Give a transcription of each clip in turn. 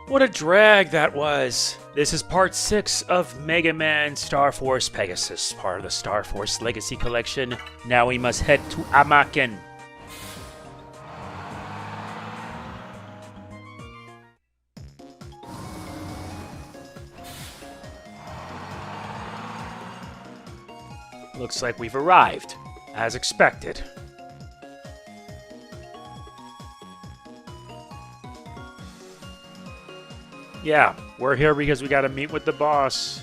What a drag that was. This is part 6 of Mega Man Starforce Pegasus, part of the Starforce Legacy Collection. Now we must head to AMAKEN. Looks like we've arrived, as expected. Yeah, we're here because we gotta meet with the boss.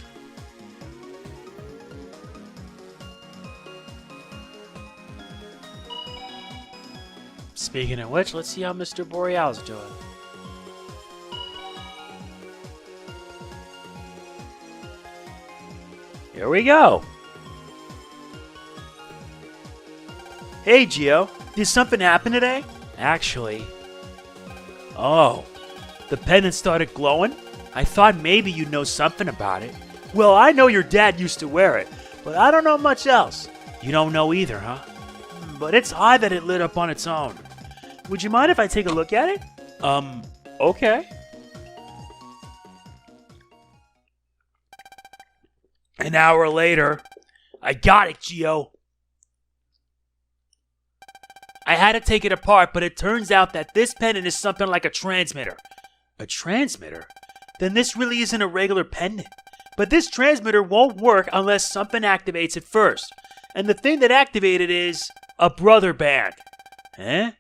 Speaking of which, let's see how Mr. Boreal's doing. Here we go. Hey, Geo. Did something happen today? Actually, Oh. The pendant started glowing? I thought maybe you'd know something about it. Well, I know your dad used to wear it, but I don't know much else. you don't know either, huh? But it's odd that it lit up on its own. Would you mind if I take a look at it? Okay. An hour later. I got it, Geo. I had to take it apart, but it turns out that this pendant is something like a transmitter. A transmitter? Then this really isn't a regular pendant. But this transmitter won't work unless something activates it first. And the thing that activated is a Brotherband. Eh?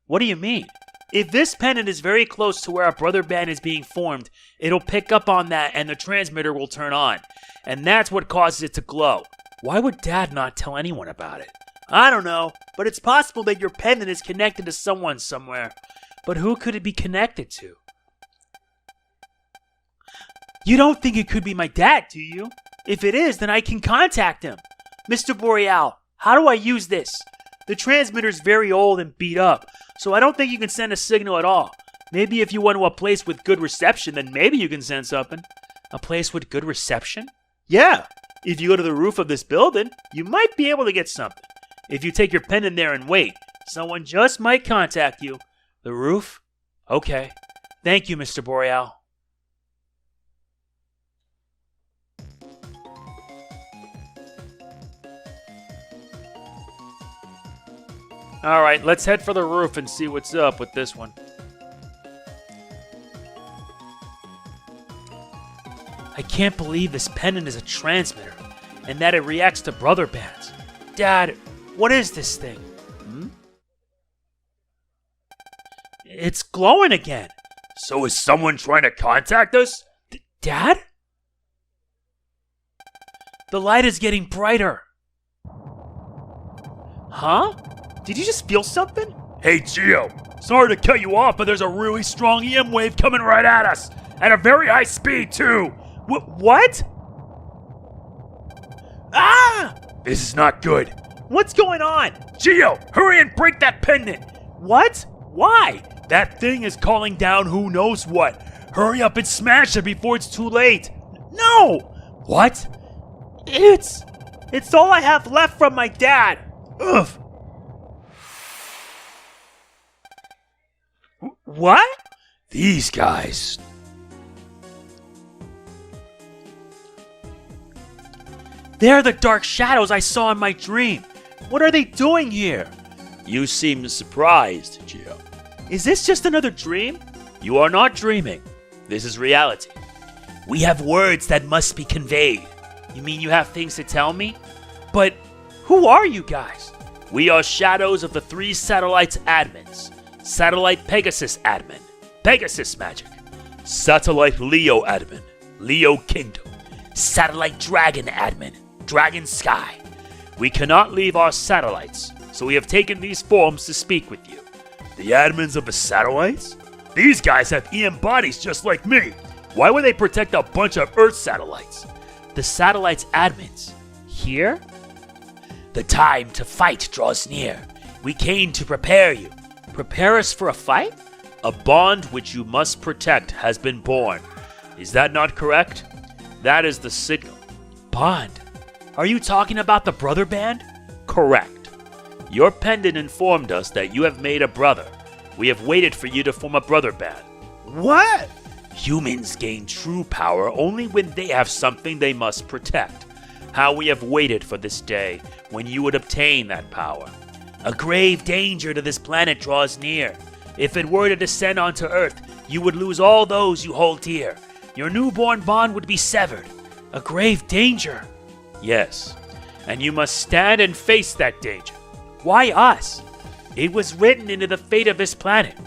What do you mean? If this pendant is very close to where a Brotherband is being formed, it'll pick up on that and the transmitter will turn on. And that's what causes it to glow. Why would Dad not tell anyone about it? I don't know, but it's possible that your pendant is connected to someone somewhere. But who could it be connected to? You don't think it could be my dad, do you? If it is, then I can contact him. Mr. Boreal, how do I use this? The transmitter's very old and beat up, so I don't think you can send a signal at all. Maybe if you went to a place with good reception, then maybe you can send something. A place with good reception? Yeah, if you go to the roof of this building, you might be able to get something. If you take your pendant there and wait, someone just might contact you. The roof? Okay. Thank you, Mr. Boreal. Alright, let's head for the roof and see what's up with this one. I can't believe this pendant is a transmitter, and that it reacts to Brotherbands. Dad, what is this thing? It's glowing again. So is someone trying to contact us? Dad? The light is getting brighter. Huh? Did you just feel something? Hey, Geo. Sorry to cut you off, but there's a really strong EM wave coming right at us. At a very high speed, too. What? Ah! This is not good. What's going on? Geo, hurry and break that pendant. What? Why? That thing is calling down who knows what. Hurry up and smash it before it's too late. No! What? It's all I have left from my dad. Ugh. What? These guys. They're the dark shadows I saw in my dream. What are they doing here? You seem surprised, Geo. Is this just another dream? You are not dreaming. This is reality. We have words that must be conveyed. You mean you have things to tell me? But who are you guys? We are shadows of the 3 satellites admins. Satellite Pegasus admin, Pegasus Magic. Satellite Leo admin, Leo Kingdom. Satellite Dragon admin, Dragon Sky. We cannot leave our satellites, so we have taken these forms to speak with you. The admins of the satellites? These guys have EM bodies just like me. Why would they protect a bunch of Earth satellites? The satellite's admins. Here? The time to fight draws near. We came to prepare you. Prepare us for a fight? A bond which you must protect has been born. Is that not correct? That is the signal. Bond? Are you talking about the Brotherband? Correct. Your pendant informed us that you have made a brother. We have waited for you to form a Brotherband. What? Humans gain true power only when they have something they must protect. How we have waited for this day when you would obtain that power. A grave danger to this planet draws near. If it were to descend onto Earth, you would lose all those you hold dear. Your newborn bond would be severed. A grave danger. Yes, and you must stand and face that danger. Why us? It was written into the fate of this planet.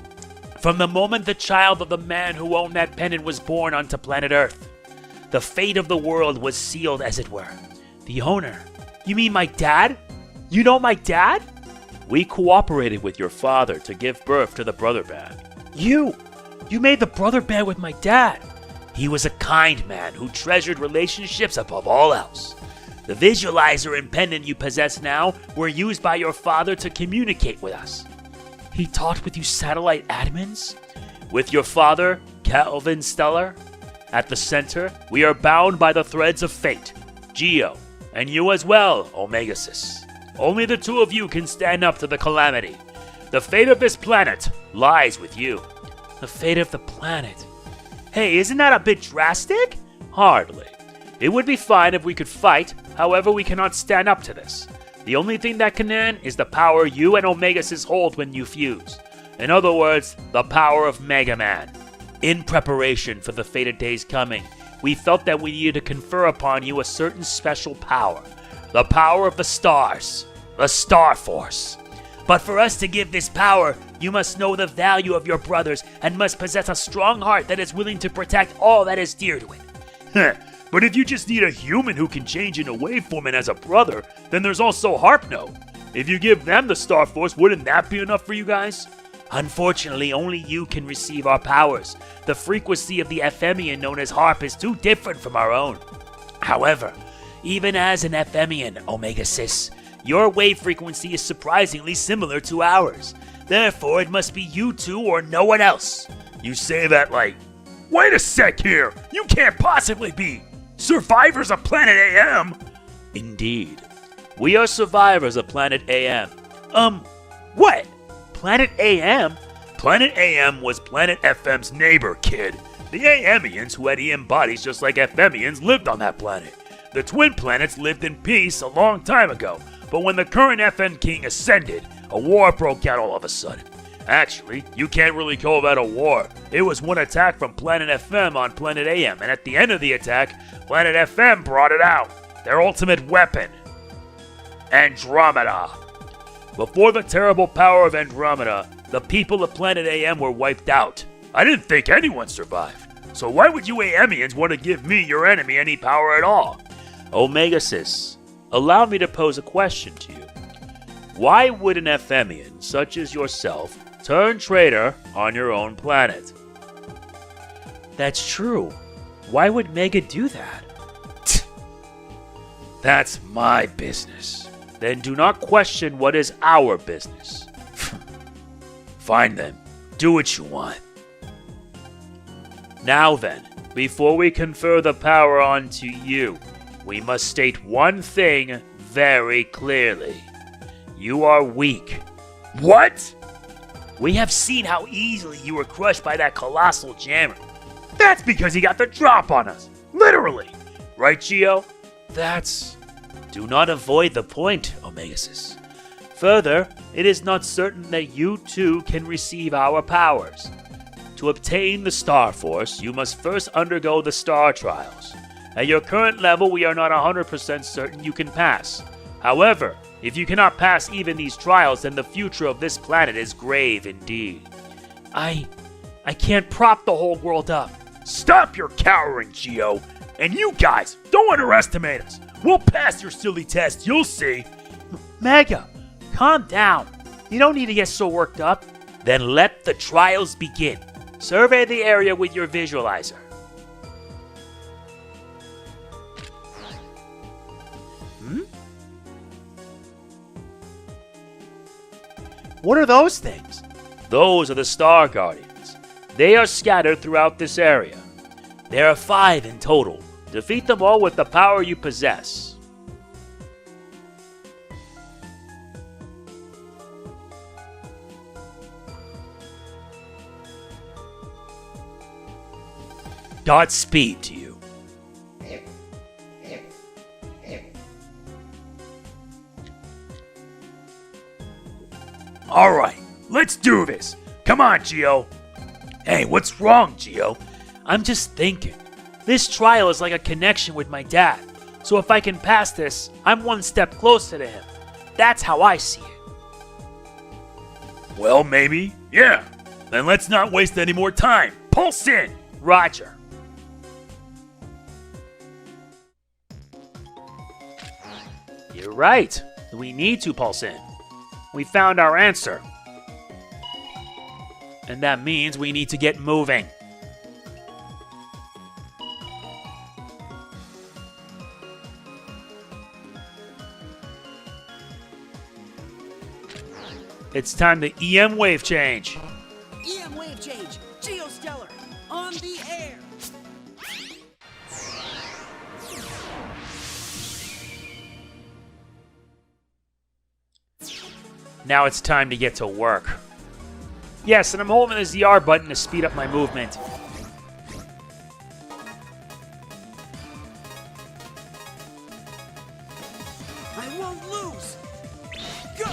From the moment the child of the man who owned that pendant was born onto planet Earth, the fate of the world was sealed, as it were. The owner? You mean my dad? You know my dad? We cooperated with your father to give birth to the Brotherband. You made the Brotherband with my dad. He was a kind man who treasured relationships above all else. The visualizer and pendant you possess now were used by your father to communicate with us. He talked with you satellite admins? With your father, Kelvin Stellar? At the center, we are bound by the threads of fate. Geo, and you as well, Omega-Xis. Only the two of you can stand up to the calamity. The fate of this planet lies with you. The fate of the planet? Hey, isn't that a bit drastic? Hardly. It would be fine if we could fight, however we cannot stand up to this. The only thing that can end is the power you and Omega-Xis hold when you fuse. In other words, the power of Mega Man. In preparation for the fated days coming, we felt that we needed to confer upon you a certain special power. The power of the stars. The Starforce. But for us to give this power, you must know the value of your brothers and must possess a strong heart that is willing to protect all that is dear to it. But if you just need a human who can change into waveform as a brother, then there's also Harp Note. If you give them the Starforce, wouldn't that be enough for you guys? Unfortunately, only you can receive our powers. The frequency of the Ephemian known as Harp is too different from our own. However, even as an Ephemian, Omega-Xis, your wave frequency is surprisingly similar to ours. Therefore, it must be you two or no one else. You say that like, wait a sec here, you can't possibly be survivors of Planet AM. Indeed. We are survivors of Planet AM. What? Planet AM? Planet AM was Planet FM's neighbor, kid. The AMians, who had EM bodies just like FMians, lived on that planet. The twin planets lived in peace a long time ago, but when the current FN King ascended, a war broke out all of a sudden. Actually, you can't really call that a war. It was one attack from Planet FM on Planet AM, and at the end of the attack, Planet FM brought it out. Their ultimate weapon, Andromeda. Before the terrible power of Andromeda, the people of Planet AM were wiped out. I didn't think anyone survived. So why would you AMians want to give me, your enemy, any power at all? Omega-Xis, allow me to pose a question to you. Why would an Ephemian, such as yourself, turn traitor on your own planet? That's true. Why would Mega do that? That's my business. Then do not question what is our business. Fine then, do what you want. Now then, before we confer the power onto you, we must state one thing very clearly. You are weak. What? We have seen how easily you were crushed by that colossal jammer. That's because he got the drop on us. Literally. Right, Geo? Do not avoid the point, Omega-Xis. Further, it is not certain that you too can receive our powers. To obtain the Starforce, you must first undergo the Star Trials. At your current level, we are not 100% certain you can pass. However, if you cannot pass even these trials, then the future of this planet is grave indeed. I can't prop the whole world up. Stop your cowering, Geo. And you guys, don't underestimate us. We'll pass your silly test, you'll see. Mega, calm down. You don't need to get so worked up. Then let the trials begin. Survey the area with your visualizer. What are those things? Those are the Star Guardians. They are scattered throughout this area. There are 5 in total. Defeat them all with the power you possess. Godspeed to you. Alright, let's do this. Come on, Geo. Hey, what's wrong, Geo? I'm just thinking. This trial is like a connection with my dad. So if I can pass this, I'm one step closer to him. That's how I see it. Well, maybe. Yeah. Then let's not waste any more time. Pulse in. Roger. You're right. We need to pulse in. We found our answer. And that means we need to get moving. It's time to EM wave change. EM wave change. Geostellar. On the air. Now it's time to get to work. Yes, and I'm holding the ZR button to speed up my movement. I won't lose. Go.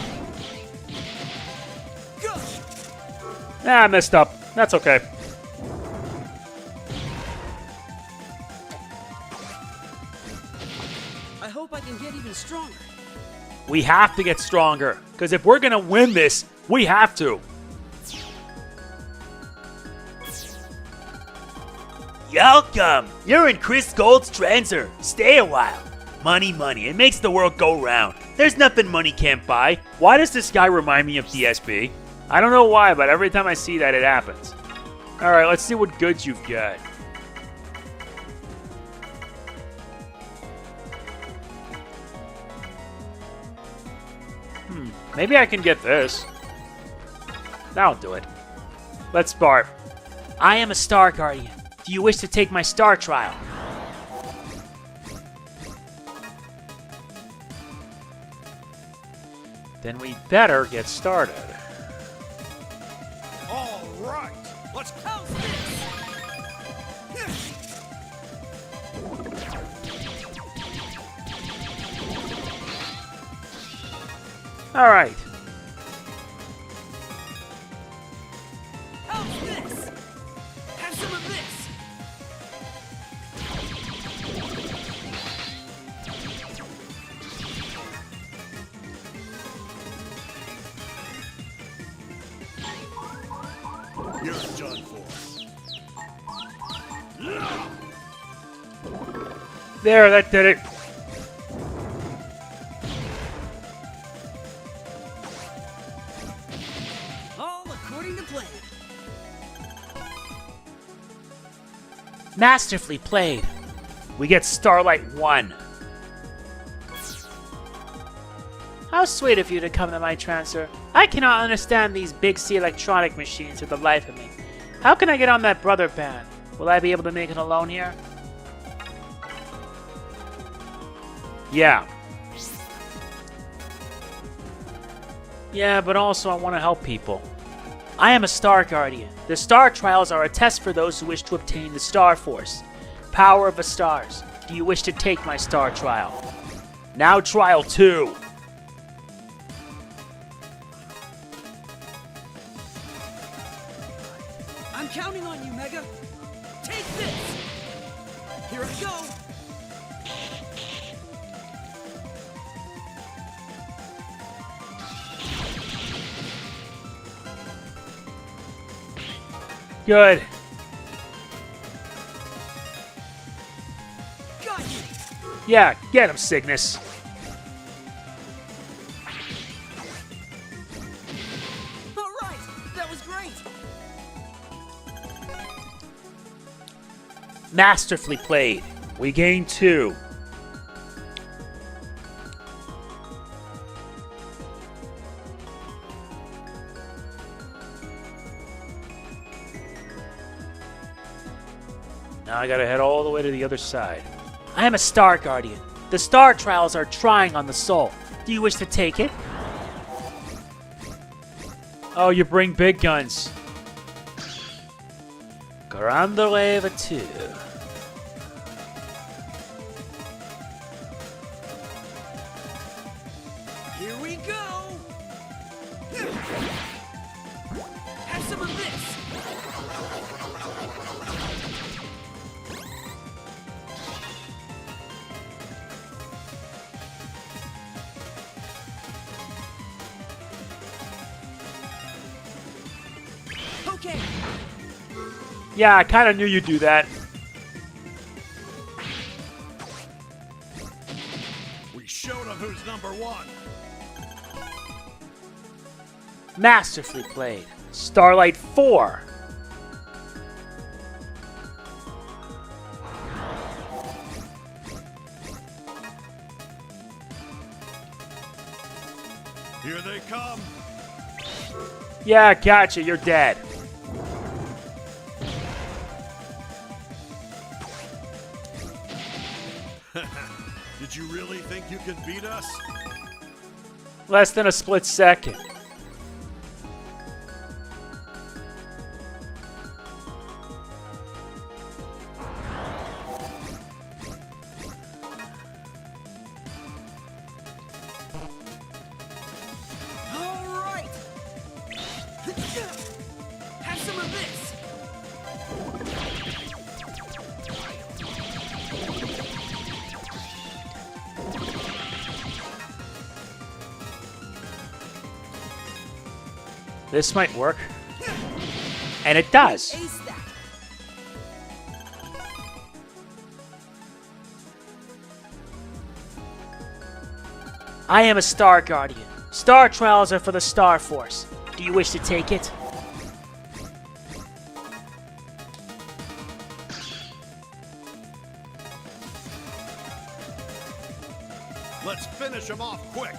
Go. Ah, I messed up. That's okay. I hope I can get even stronger. We have to get stronger, because if we're gonna win this, we have to. Welcome! You're in Chris Gold's Transer. Stay a while. Money, money. It makes the world go round. There's nothing money can't buy. Why does this guy remind me of DSP? I don't know why, but every time I see that, it happens. Alright, let's see what goods you've got. Maybe I can get this. That'll do it. Let's start. I am a Star Guardian. Do you wish to take my star trial? Then we better get started. All right. Let's pounce this. All right. Pounce this. Have some of this. You're done for. There, that did it. All according to plan. Masterfully played. We get Starlight 1. How sweet of you to come to my transfer. I cannot understand these big C electronic machines for the life of me. How can I get on that Brotherband? Will I be able to make it alone here? Yeah. Yeah, but also I want to help people. I am a Star Guardian. The Star Trials are a test for those who wish to obtain the Star Force. Power of the Stars. Do you wish to take my Star Trial? Now Trial 2. I'm counting on you, Mega. Take this. Here I go. Good. Got you. Yeah, get him, Cygnus. All right. That was great. Masterfully played. We gain 2. Now I gotta head all the way to the other side. I am a Star Guardian. The Star Trials are trying on the soul. Do you wish to take it? Oh, you bring big guns. Grandoleva 2. Here we go! Have some of this! Okay, Yeah, I kind of knew you'd do that. We showed them who's number one. Masterfully played. Starlight 4. Here they come. Yeah, gotcha. You're dead. Did you really think you could beat us? Less than a split second. all right! Have some of this! This might work. And it does. Ace that! I am a Star Guardian. Star Trials are for the Starforce. Do you wish to take it? Let's finish them off quick.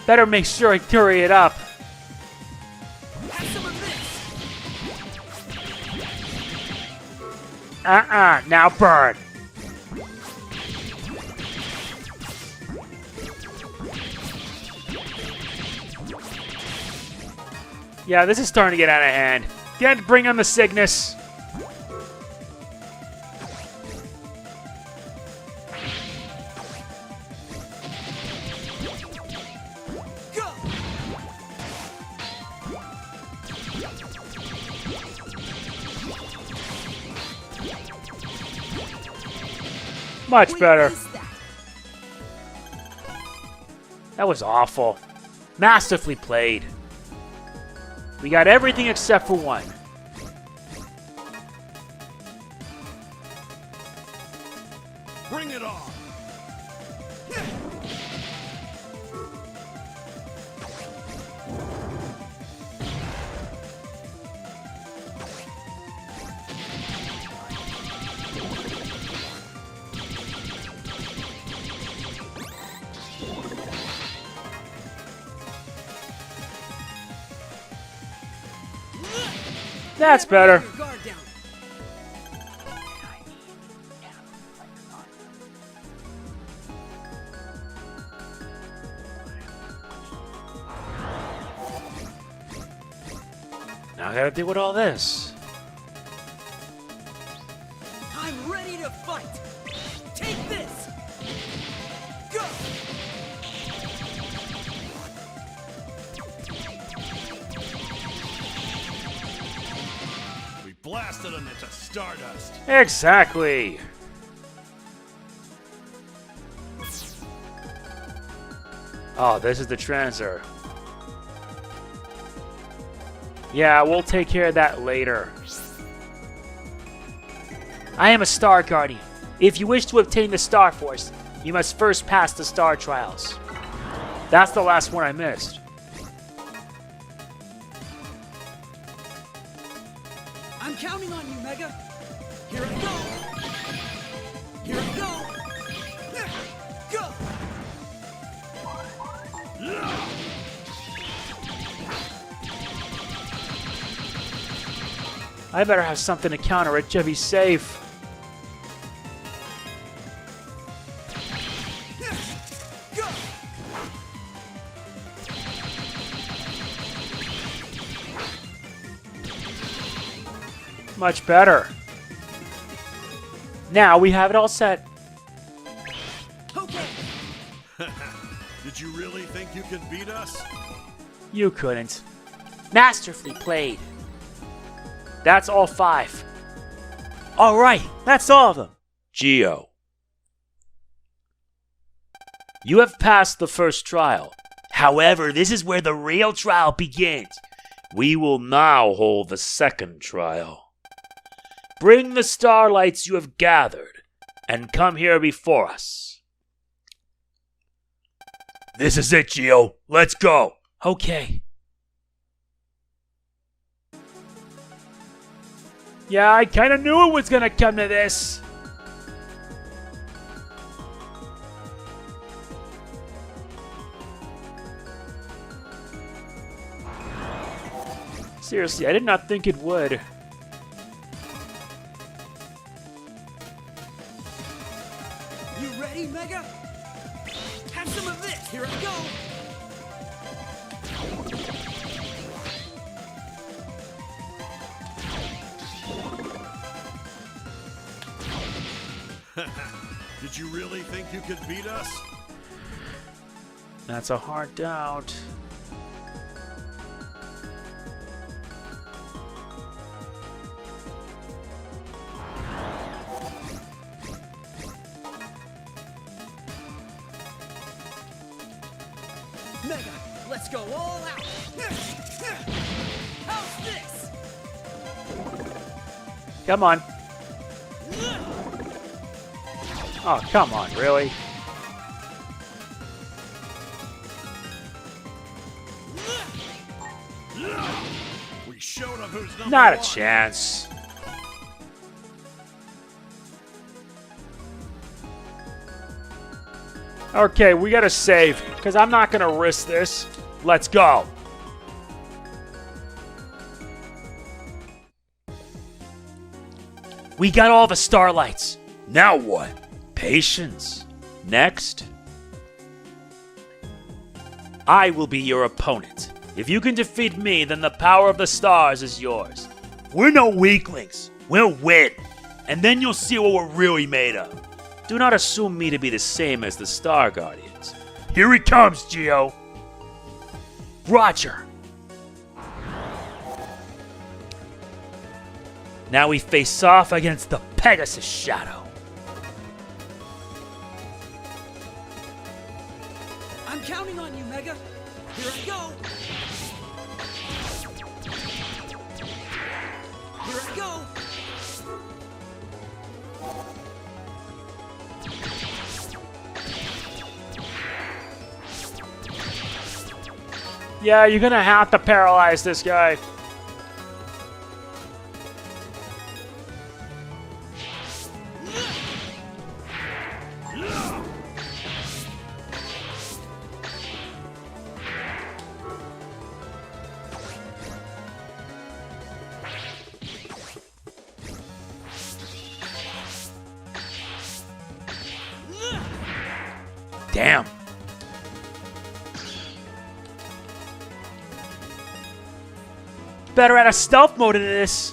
Better make sure I hurry it up. Have some of this! Now burn. Yeah, this is starting to get out of hand. Bring on the Cygnus. Go! Much We better. aced that. That was awful. Masterfully played. We got everything except for one. Bring it on. That's better. Your guard down. Now I gotta deal with all this. I'm ready to fight! Take this! Go! We blasted them into stardust. Exactly. Oh, this is the transfer. Yeah, we'll take care of that later. I am a Star Guardian. If you wish to obtain the Starforce, you must first pass the Star Trials. That's the last one I missed. I'm counting on you, Mega! Here I go! Here I go! Go! I better have something to counter it to be safe. Much better. Now we have it all set. Okay. Did you really think you can beat us? You couldn't. Masterfully played. That's all 5. All right, that's all of them. Geo. You have passed the first trial. However, this is where the real trial begins. We will now hold the second trial. Bring the starlights you have gathered and come here before us. This is it, Geo. Let's go. Okay. Yeah, I kind of knew it was going to come to this. Seriously, I did not think it would. You ready, Mega? Have some of this. Here I go. Did you really think you could beat us? That's a hard doubt. Mega, let's go all out. How's this? Come on. Oh, come on, really? We showed them who's number Not a one. chance. Okay, we gotta save, because I'm not gonna risk this. Let's go. We got all the starlights. Now what? Patience. Next. I will be your opponent. If you can defeat me, then the power of the stars is yours. We're no weaklings. We'll win. And then you'll see what we're really made of. Do not assume me to be the same as the Star Guardians. Here he comes, Geo. Roger. Now we face off against the Pegasus Shadow. I'm counting on you, Mega. Here I go. Here I go. Yeah, you're gonna have to paralyze this guy. Damn. Better at a stealth mode in this.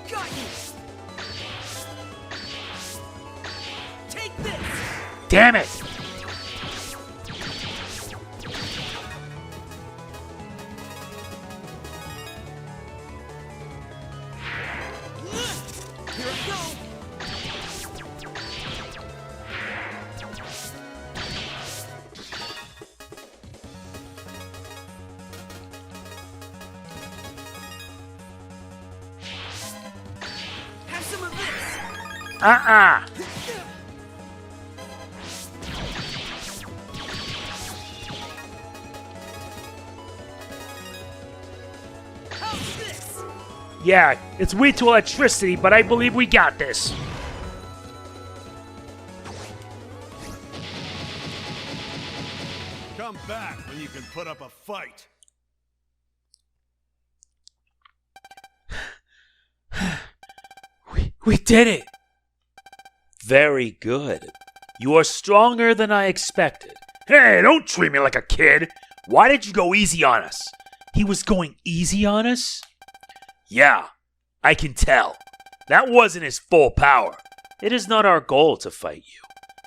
Got you. Take this. Damn it. Here I go. Have some of this. Uh-uh. How's this? Yeah, it's weak to electricity, but I believe we got this. Come back when you can put up a fight. We did it! Very good. You are stronger than I expected. Hey, don't treat me like a kid. Why did you go easy on us? He was going easy on us? Yeah, I can tell. That wasn't his full power. It is not our goal to fight you.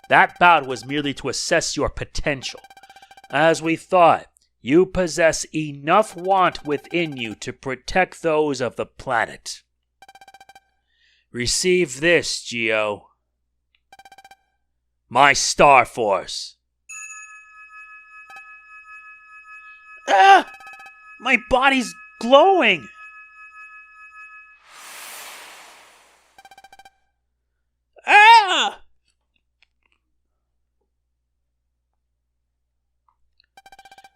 That bout was merely to assess your potential. As we thought, you possess enough want within you to protect those of the planet. Receive this, Geo. My Starforce. Ah! My body's glowing! Ah!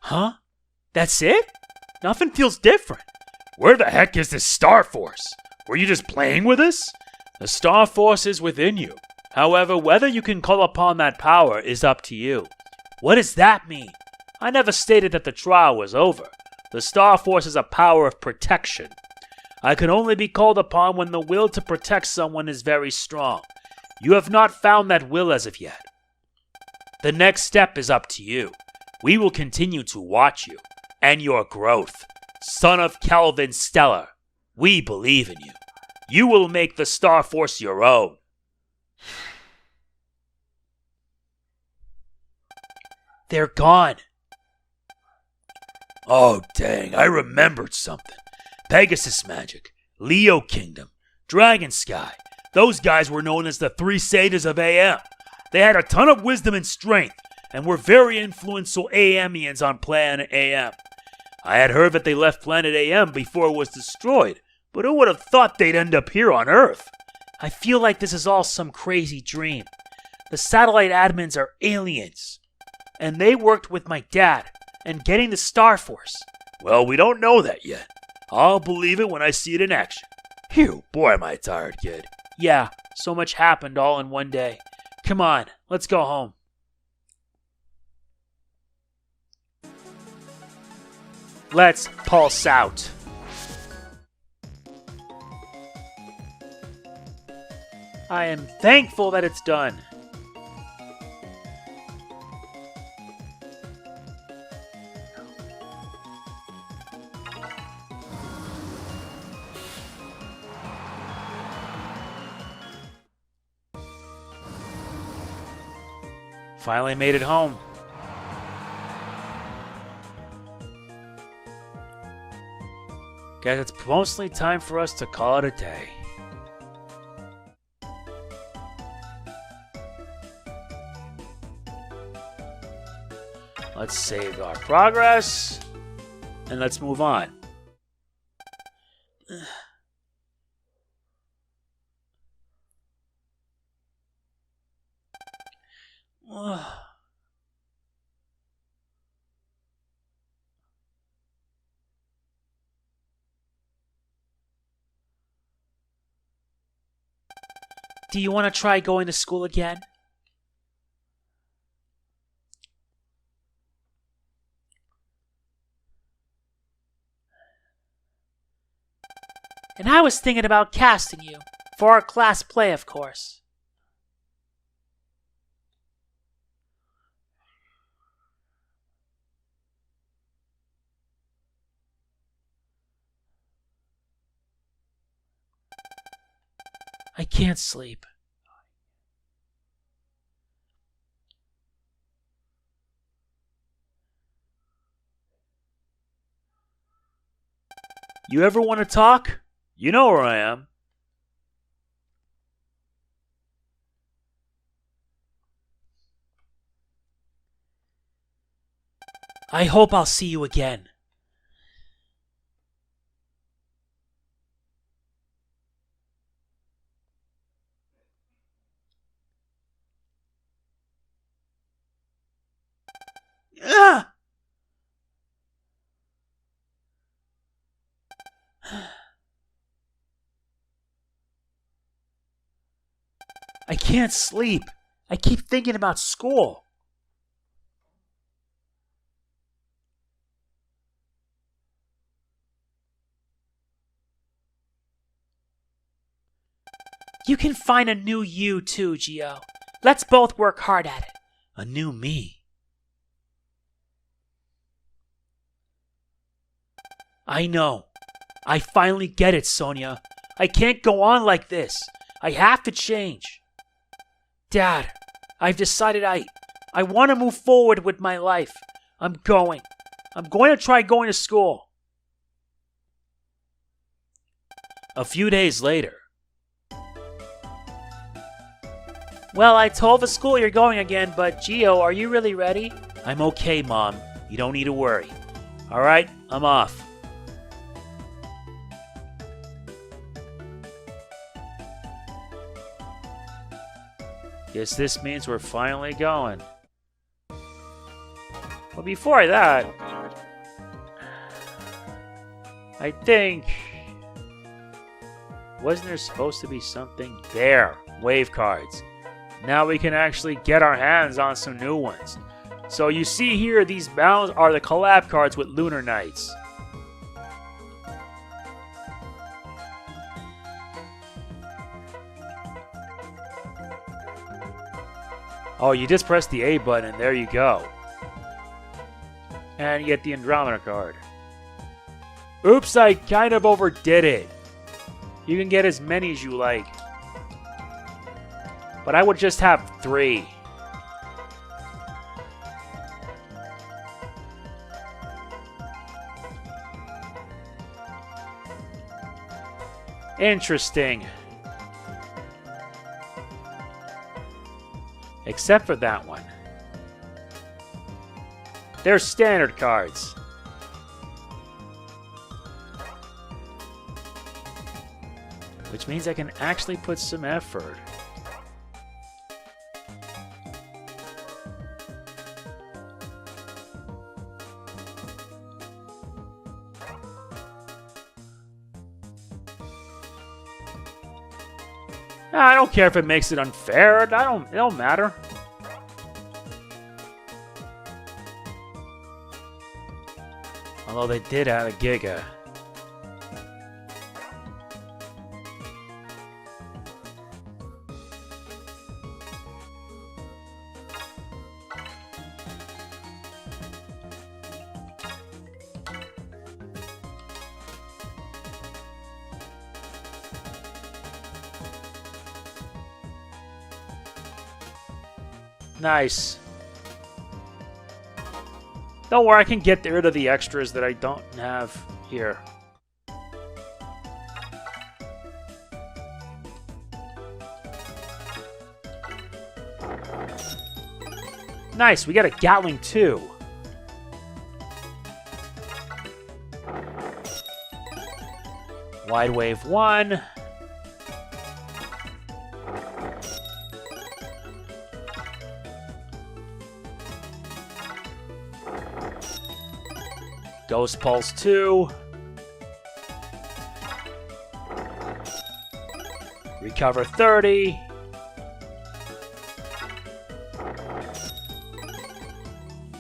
Huh? That's it? Nothing feels different. Where the heck is this Starforce? Were you just playing with us? The Starforce is within you. However, whether you can call upon that power is up to you. What does that mean? I never stated that the trial was over. The Starforce is a power of protection. I can only be called upon when the will to protect someone is very strong. You have not found that will as of yet. The next step is up to you. We will continue to watch you and your growth. Son of Kelvin Stellar, we believe in you. You will make the Starforce your own. They're gone. Oh, dang, I remembered something. Pegasus Magic, Leo Kingdom, Dragon Sky. Those guys were known as the Three Sages of AM. They had a ton of wisdom and strength, and were very influential AMians on planet AM. I had heard that they left planet AM before it was destroyed, but who would have thought they'd end up here on Earth? I feel like this is all some crazy dream. The satellite admins are aliens, and they worked with my dad and getting the Starforce. Well, we don't know that yet. I'll believe it when I see it in action. Phew, boy am I tired, kid. Yeah, so much happened all in one day. Come on, let's go home. Let's pulse out. I am thankful that it's done. Finally made it home. Guess it's mostly time for us to call it a day. Let's save our progress, and let's move on. Do you want to try going to school again? And I was thinking about casting you for our class play, of course. I can't sleep. You ever want to talk? You know where I am. I hope I'll see you again. Ah! I can't sleep. I keep thinking about school. You can find a new you too, Geo. Let's both work hard at it. A new me. I know. I finally get it, Sonia. I can't go on like this. I have to change. Dad, I've decided I want to move forward with my life. I'm going to try going to school. A few days later. Well, I told the school you're going again, but Geo, are you really ready? I'm okay, Mom. You don't need to worry. All right, I'm off. Guess this means we're finally going. Well, before that, I think... Wasn't there supposed to be something? There, wave cards. Now we can actually get our hands on some new ones. So you see here, these bounds are the collab cards with Lunar Knights. Oh, you just press the A button and there you go. And you get the Andromeda card. Oops, I kind of overdid it. You can get as many as you like. But I would just have 3. Interesting. Except for that one. They're standard cards. Which means I can actually put some effort. I don't care if it makes it unfair. It don't matter. Although they did add a Giga. Nice. Don't worry, I can get rid of the extras that I don't have here. Nice, we got a Gatling too. Wide Wave 1. Ghost Pulse 2. Recover 30.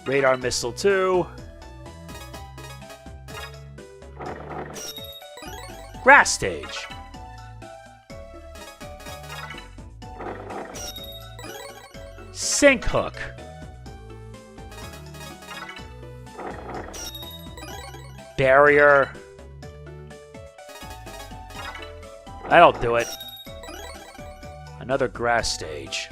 Radar Missile 2. Grass Stage. Sink Hook. Barrier. That'll do it. Another Grass Stage.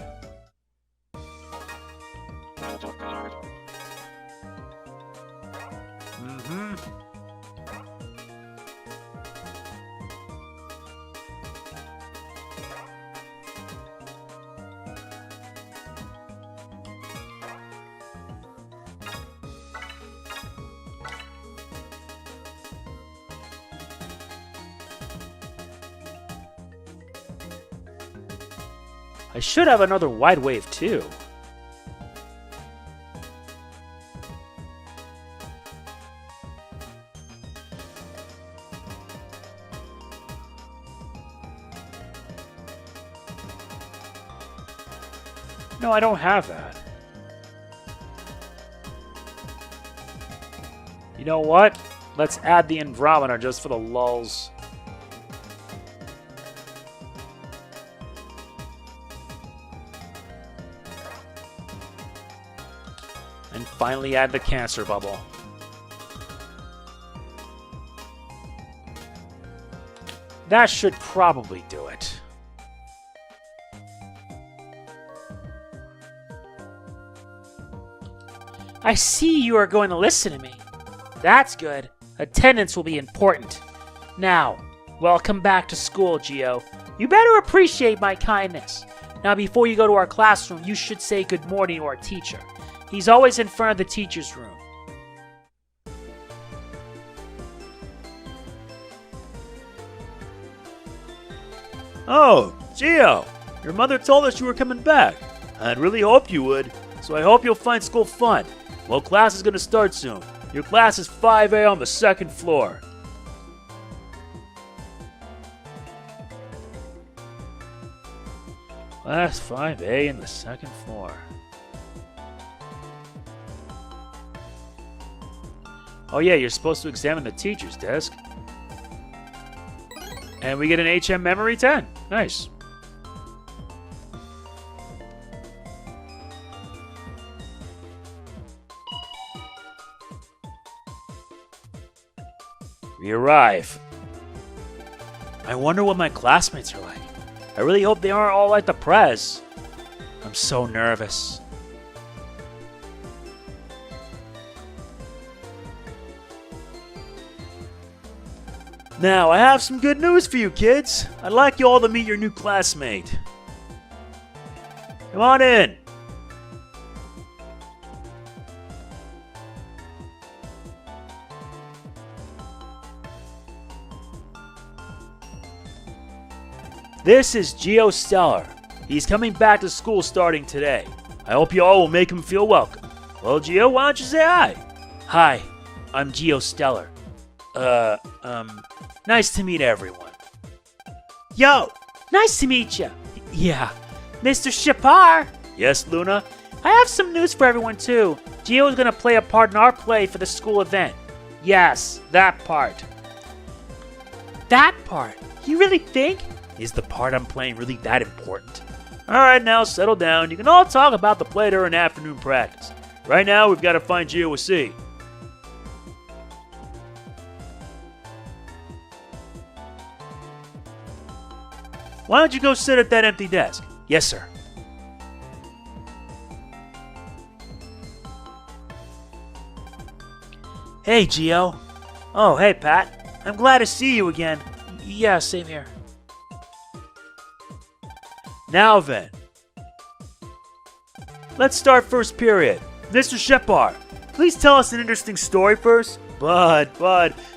I should have another Wide Wave too. No, I don't have that. You know what? Let's add the Andromeda just for the lulz. And finally add the cancer bubble. That should probably do it. I see you are going to listen to me. That's good. Attendance will be important. Now, welcome back to school, Geo. You better appreciate my kindness. Now, before you go to our classroom, you should say good morning to our teacher. He's always in front of the teacher's room. Oh, Geo! Your mother told us you were coming back. I'd really hoped you would, so I hope you'll find school fun. Well, class is gonna start soon. Your class is 5A on the second floor. Class 5A in the second floor. Oh yeah, you're supposed to examine the teacher's desk. And we get an HM Memory 10. Nice. We arrive. I wonder what my classmates are like. I really hope they aren't all like the Prez. I'm so nervous. Now, I have some good news for you kids. I'd like you all to meet your new classmate. Come on in. This is Geo Stellar. He's coming back to school starting today. I hope you all will make him feel welcome. Well, Geo, why don't you say hi? Hi, I'm Geo Stellar. Nice to meet everyone. Yo, nice to meet you. Yeah, Mr. Shapar. Yes, Luna? I have some news for everyone too. Geo is going to play a part in our play for the school event. Yes, that part. That part? You really think? Is the part I'm playing really that important? Alright, now settle down. You can all talk about the play during afternoon practice. Right now, we've got to find Geo a seat. Why don't you go sit at that empty desk? Yes, sir. Hey, Geo. Oh, hey, Pat. I'm glad to see you again. Yeah, same here. Now then, let's start first period. Mr. Shepard, please tell us an interesting story first. Bud,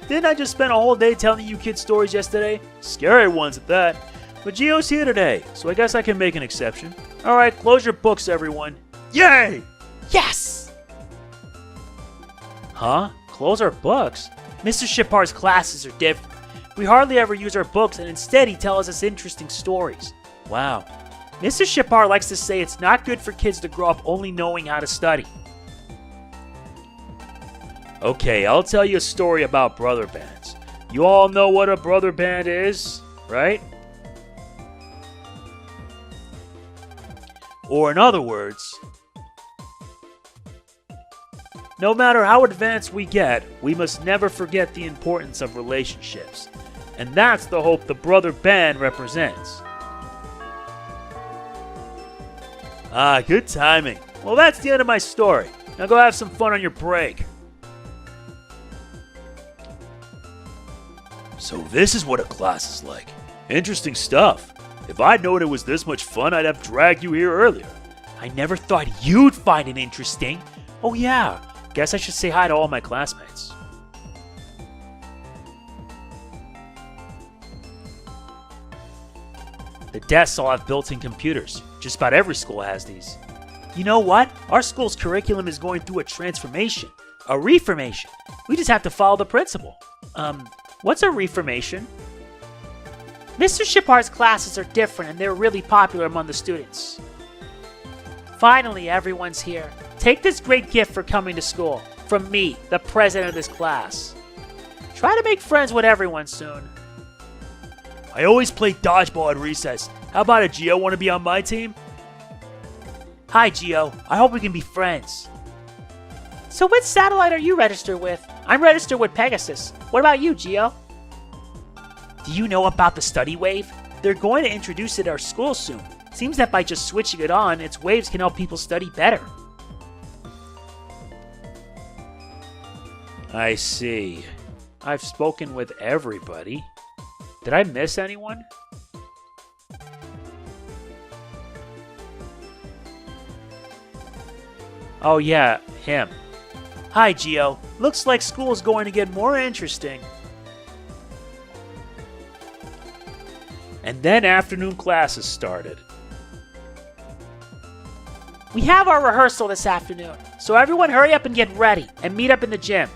didn't I just spend a whole day telling you kids stories yesterday? Scary ones at that. But Geo's here today, so I guess I can make an exception. Alright, close your books, everyone. Yay! Yes! Huh? Close our books? Mr. Shipar's classes are different. We hardly ever use our books, and instead he tells us interesting stories. Wow. Mr. Shipar likes to say it's not good for kids to grow up only knowing how to study. Okay, I'll tell you a story about brother bands. You all know what a brother band is, right? Or in other words, no matter how advanced we get, we must never forget the importance of relationships. And that's the hope the brother band represents. Ah, good timing. Well, that's the end of my story. Now go have some fun on your break. So this is what a class is like. Interesting stuff. If I'd known it was this much fun, I'd have dragged you here earlier. I never thought you'd find it interesting. Oh yeah, guess I should say hi to all my classmates. The desks all have built-in computers. Just about every school has these. You know what? Our school's curriculum is going through a transformation. A reformation. We just have to follow the principle. What's a reformation? Mr. Shipar's classes are different and they're really popular among the students. Finally, everyone's here. Take this great gift for coming to school. From me, the president of this class. Try to make friends with everyone soon. I always play dodgeball at recess. How about it, Geo? Want to be on my team? Hi, Geo. I hope we can be friends. So which satellite are you registered with? I'm registered with Pegasus. What about you, Geo? Do you know about the study wave? They're going to introduce it at our school soon. Seems that by just switching it on, its waves can help people study better. I see. I've spoken with everybody. Did I miss anyone? Oh yeah, him. Hi, Geo. Looks like school is going to get more interesting. And then afternoon classes started. We have our rehearsal this afternoon, so everyone hurry up and get ready and meet up in the gym.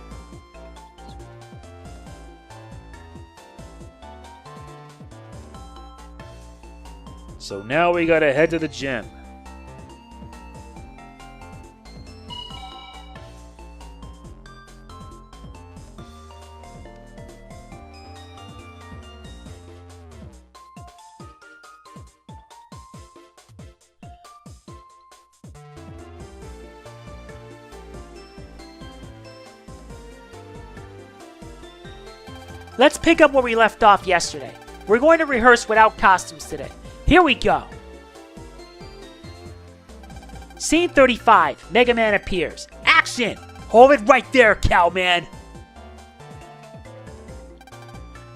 So now we gotta head to the gym. Let's pick up where we left off yesterday. We're going to rehearse without costumes today. Here we go. Scene 35. Mega Man appears. Action! Hold it right there, cowman!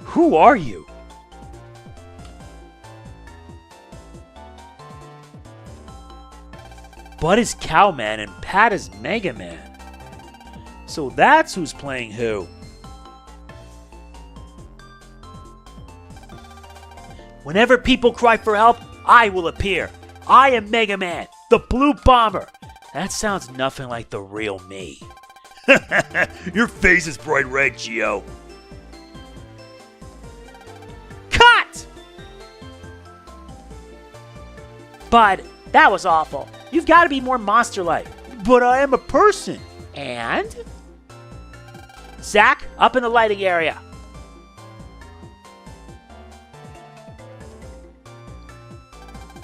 Who are you? Bud is Cowman and Pat is Mega Man. So that's who's playing who. Whenever people cry for help, I will appear. I am Mega Man, the Blue Bomber. That sounds nothing like the real me. Your face is bright red, Geo. Cut! Bud, that was awful. You've got to be more monster-like. But I am a person. And? Zach, up in the lighting area.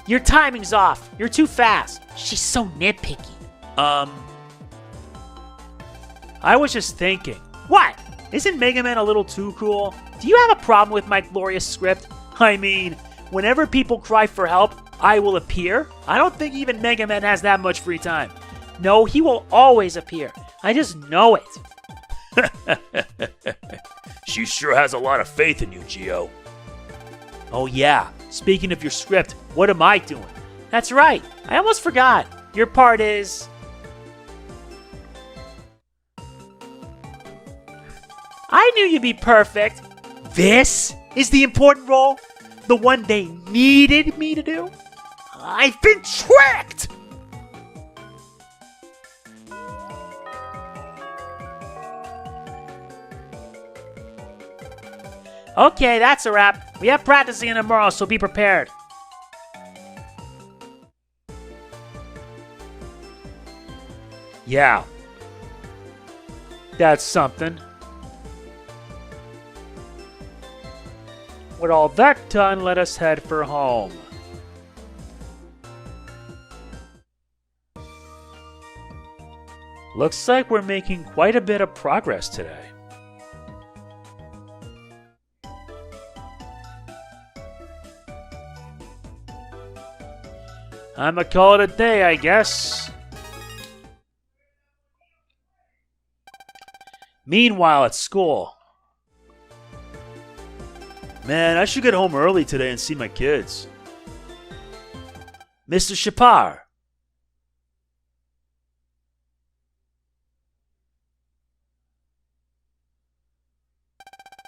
Your timing's off. You're too fast. She's so nitpicky. I was just thinking. What? Isn't Mega Man a little too cool? Do you have a problem with my glorious script? I mean, whenever people cry for help, I will appear? I don't think even Mega Man has that much free time. No, he will always appear. I just know it. She sure has a lot of faith in you, Geo. Oh yeah, speaking of your script, what am I doing? That's right. I almost forgot. Your part is... I knew you'd be perfect. This is the important role? The one they needed me to do? I've been tricked! Okay, that's a wrap. We have practicing tomorrow, so be prepared. Yeah. That's something. With all that done, let us head for home. Looks like we're making quite a bit of progress today. I'ma call it a day, I guess. Meanwhile, at school. Man, I should get home early today and see my kids. Mr. Shapar.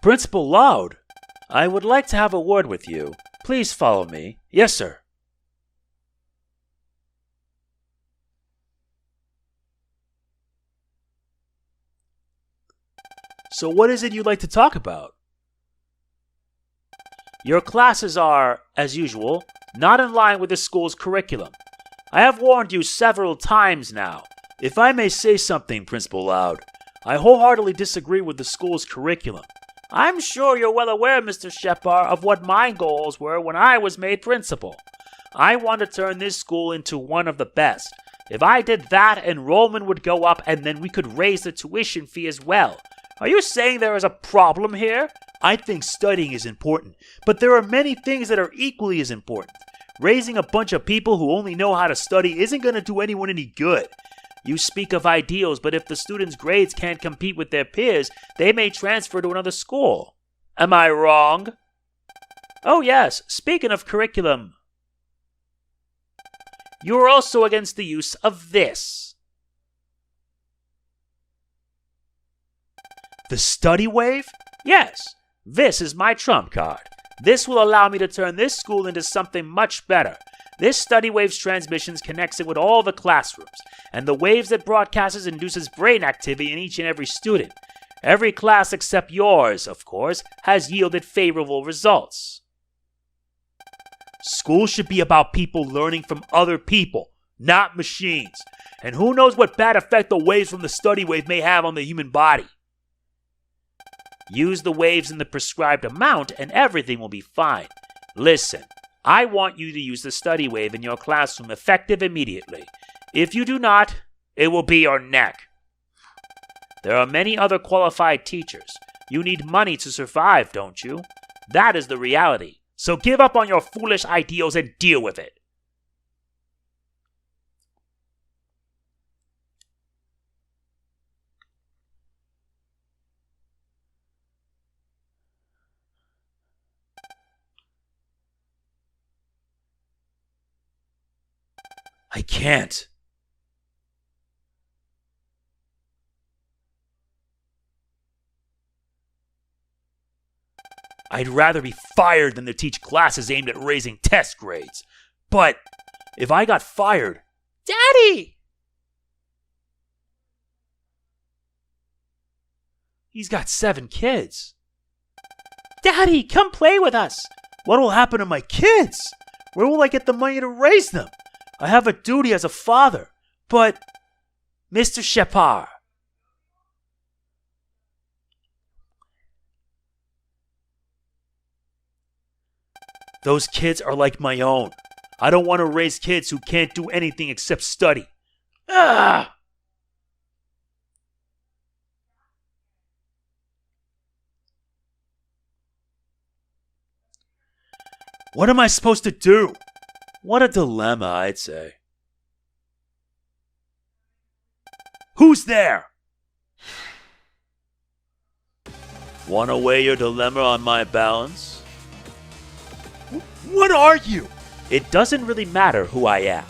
Principal Loud, I would like to have a word with you. Please follow me. Yes, sir. So what is it you'd like to talk about? Your classes are, as usual, not in line with the school's curriculum. I have warned you several times now. If I may say something, Principal Loud, I wholeheartedly disagree with the school's curriculum. I'm sure you're well aware, Mr. Shepard, of what my goals were when I was made principal. I want to turn this school into one of the best, If I did that, enrollment would go up and then we could raise the tuition fee as well. Are you saying there is a problem here? I think studying is important, but there are many things that are equally as important. Raising a bunch of people who only know how to study isn't going to do anyone any good. You speak of ideals, but if the students' grades can't compete with their peers, they may transfer to another school. Am I wrong? Oh yes, speaking of curriculum, you're also against the use of this. The study wave? Yes, this is my trump card. This will allow me to turn this school into something much better. This study wave's transmissions connects it with all the classrooms, and the waves that broadcasts induces brain activity in each and every student. Every class except yours, of course, has yielded favorable results. School should be about people learning from other people, not machines. And who knows what bad effect the waves from the study wave may have on the human body. Use the waves in the prescribed amount and everything will be fine. Listen, I want you to use the study wave in your classroom effective immediately. If you do not, it will be your neck. There are many other qualified teachers. You need money to survive, don't you? That is the reality. So give up on your foolish ideals and deal with it. I can't. I'd rather be fired than to teach classes aimed at raising test grades. But if I got fired... Daddy! He's got 7 kids. Daddy, come play with us. What will happen to my kids? Where will I get the money to raise them? I have a duty as a father. But... Mr. Shepard. Those kids are like my own. I don't want to raise kids who can't do anything except study. Ah! What am I supposed to do? What a dilemma, I'd say. Who's there? Want to weigh your dilemma on my balance? What are you? It doesn't really matter who I am.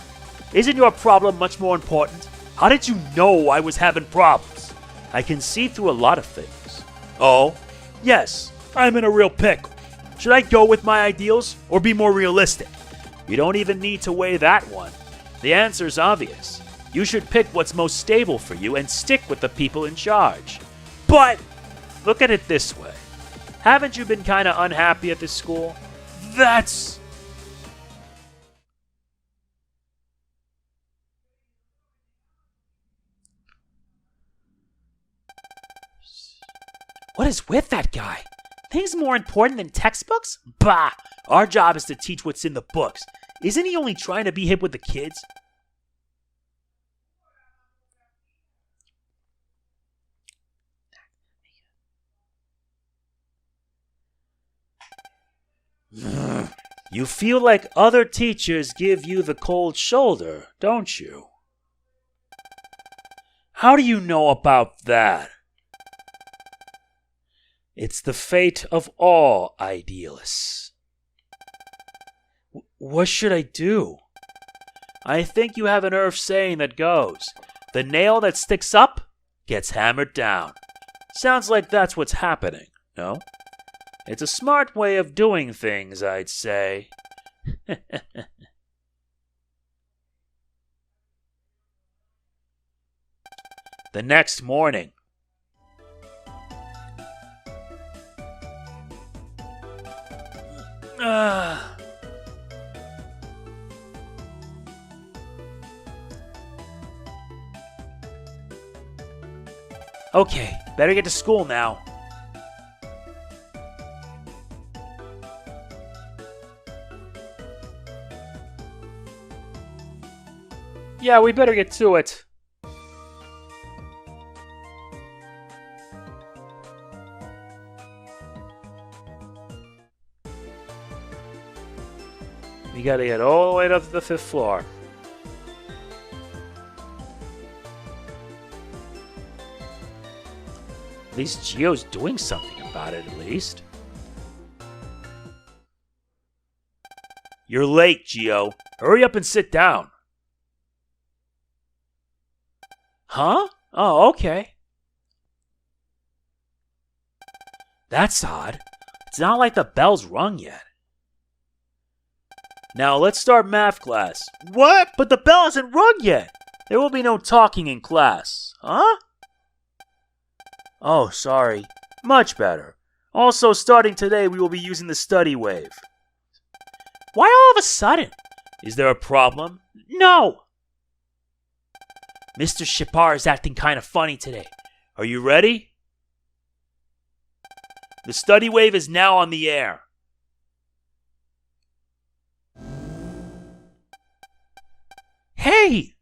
Isn't your problem much more important? How did you know I was having problems? I can see through a lot of things. Oh? Yes, I'm in a real pickle. Should I go with my ideals or be more realistic? You don't even need to weigh that one. The answer's obvious. You should pick what's most stable for you and stick with the people in charge. But, look at it this way. Haven't you been kinda unhappy at this school? That's... What is with that guy? Things more important than textbooks? Bah! Our job is to teach what's in the books. Isn't he only trying to be hip with the kids? You feel like other teachers give you the cold shoulder, don't you? How do you know about that? It's the fate of all idealists. What should I do? I think you have an Earth saying that goes, the nail that sticks up gets hammered down. Sounds like that's what's happening, no? It's a smart way of doing things, I'd say. The next morning. Okay, better get to school now. Yeah, we better get to it. We gotta get all the way up to the 5th floor. At least Geo's doing something about it, at least. You're late, Geo. Hurry up and sit down. Huh? Oh, okay. That's odd. It's not like the bell's rung yet. Now let's start math class. What? But the bell hasn't rung yet. There will be no talking in class. Huh? Oh, sorry. Much better. Also, starting today, we will be using the study wave. Why all of a sudden? Is there a problem? No! Mr. Shipar is acting kind of funny today. Are you ready? The study wave is now on the air. Hey!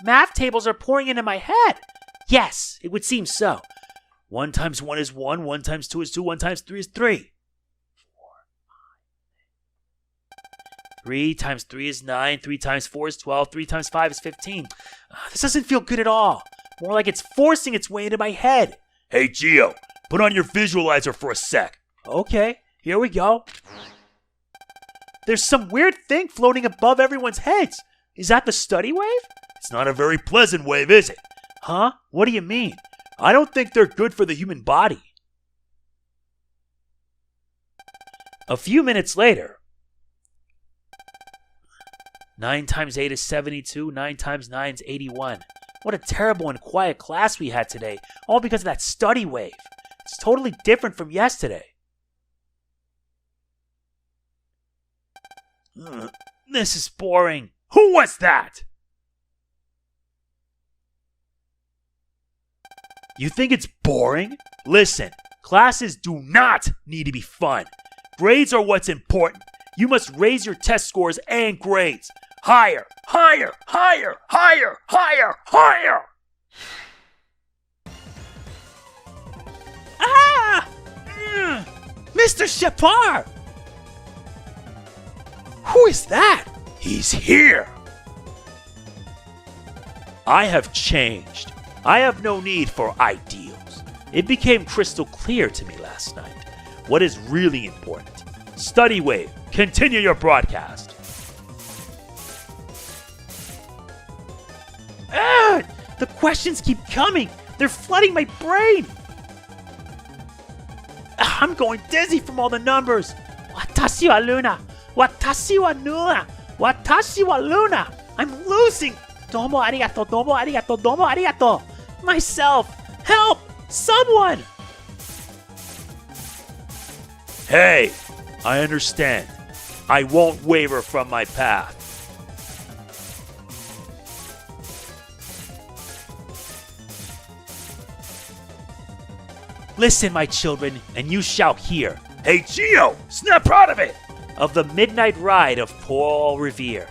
Math tables are pouring into my head. Yes, it would seem so. 1 times 1 is 1, 1 times 2 is 2, 1 times 3 is 3. 3 times 3 is 9, 3 times 4 is 12, 3 times 5 is 15. This doesn't feel good at all. More like it's forcing its way into my head. Hey, Geo, put on your visualizer for a sec. Okay, here we go. There's some weird thing floating above everyone's heads. Is that the study wave? It's not a very pleasant wave, is it? Huh? What do you mean? I don't think they're good for the human body. A few minutes later. 9 times 8 is 72. 9 times 9 is 81. What a terrible and quiet class we had today, all because of that study wave. It's totally different from yesterday. This is boring. Who was that? You think it's boring? Listen, classes do not need to be fun. Grades are what's important. You must raise your test scores and grades. Higher, higher, higher, higher, higher, higher! Ah! Mr. Shepard! Who is that? He's here! I have changed. I have no need for ideals. It became crystal clear to me last night what is really important. Study wave, continue your broadcast. The questions keep coming. They're flooding my brain. I'm going dizzy from all the numbers. Watashi wa Luna. Watashi wa Luna. Watashi wa Luna. I'm losing. Domo arigato, domo arigato, domo arigato. Myself. Help. Someone. Hey, I understand. I won't waver from my path. Listen, my children, and you shall hear. Hey, Geo, snap out of it! Of the midnight ride of Paul Revere.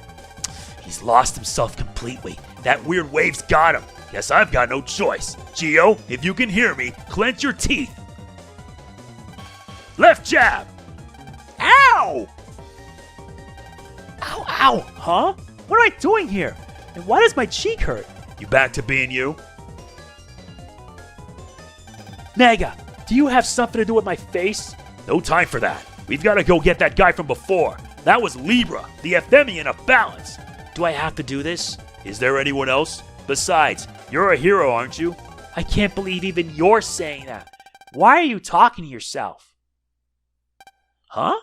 He's lost himself completely. That weird wave's got him. Guess I've got no choice. Geo, if you can hear me, clench your teeth. Left jab. Ow! Ow, ow, huh? What am I doing here? And why does my cheek hurt? You back to being you? Mega, do you have something to do with my face? No time for that. We've got to go get that guy from before. That was Libra, the Ephemian of balance. Do I have to do this? Is there anyone else? Besides, you're a hero, aren't you? I can't believe even you're saying that. Why are you talking to yourself? Huh?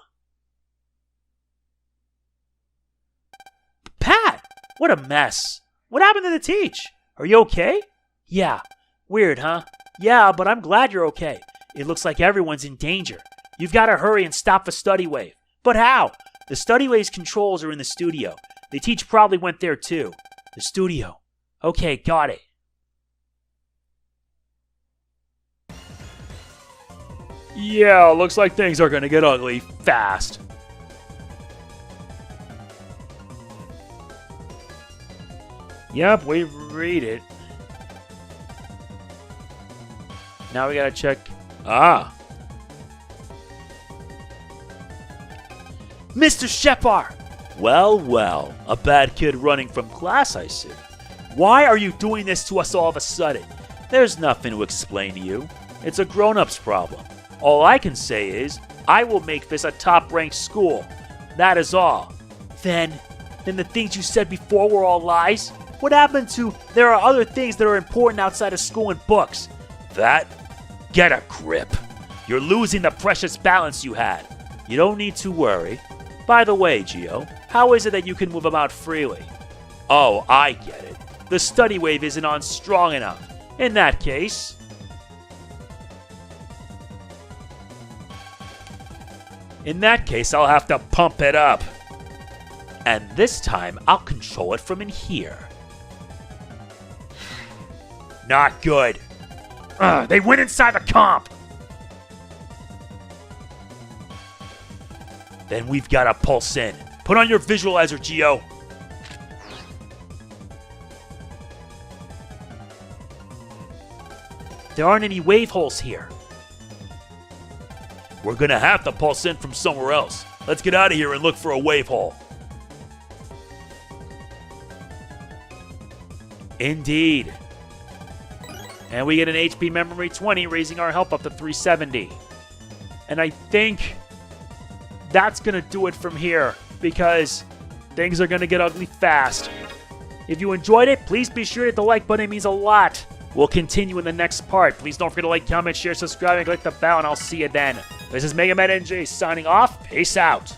Pat, what a mess. What happened to the teach? Are you okay? Yeah. Weird, huh? Yeah, but I'm glad you're okay. It looks like everyone's in danger. You've got to hurry and stop the study wave. But how? The study wave's controls are in the studio. The teach probably went there too. The studio. Okay, got it. Yeah, looks like things are gonna get ugly fast. Yep, we read it. Now we gotta check. Ah, Mr. Shepard! well, a bad kid running from class, I see. Why are you doing this to us all of a sudden? There's nothing to explain to you. It's a grown-up's problem. All I can say is, I will make this a top-ranked school. That is all. Then the things you said before were all lies? What happened to there are other things that are important outside of school and books? That? Get a grip. You're losing the precious balance you had. You don't need to worry. By the way, Geo, How is it that you can move about freely? oh, I get it. The study wave isn't on strong enough. In that case... I'll have to pump it up. And this time, I'll control it from in here. Not good. They went inside the comp. Then we've got to pulse in. Put on your visualizer, Geo. There aren't any wave holes here. We're gonna have to pulse in from somewhere else. Let's get out of here and look for a wave hole. Indeed. And we get an HP memory 20, raising our health up to 370. And I think that's going to do it from here, because things are going to get ugly fast. If you enjoyed it, please be sure to hit the like button. It means a lot. We'll continue in the next part. Please don't forget to like, comment, share, subscribe, and click the bell, and I'll see you then. This is MegamanNG signing off. Peace out.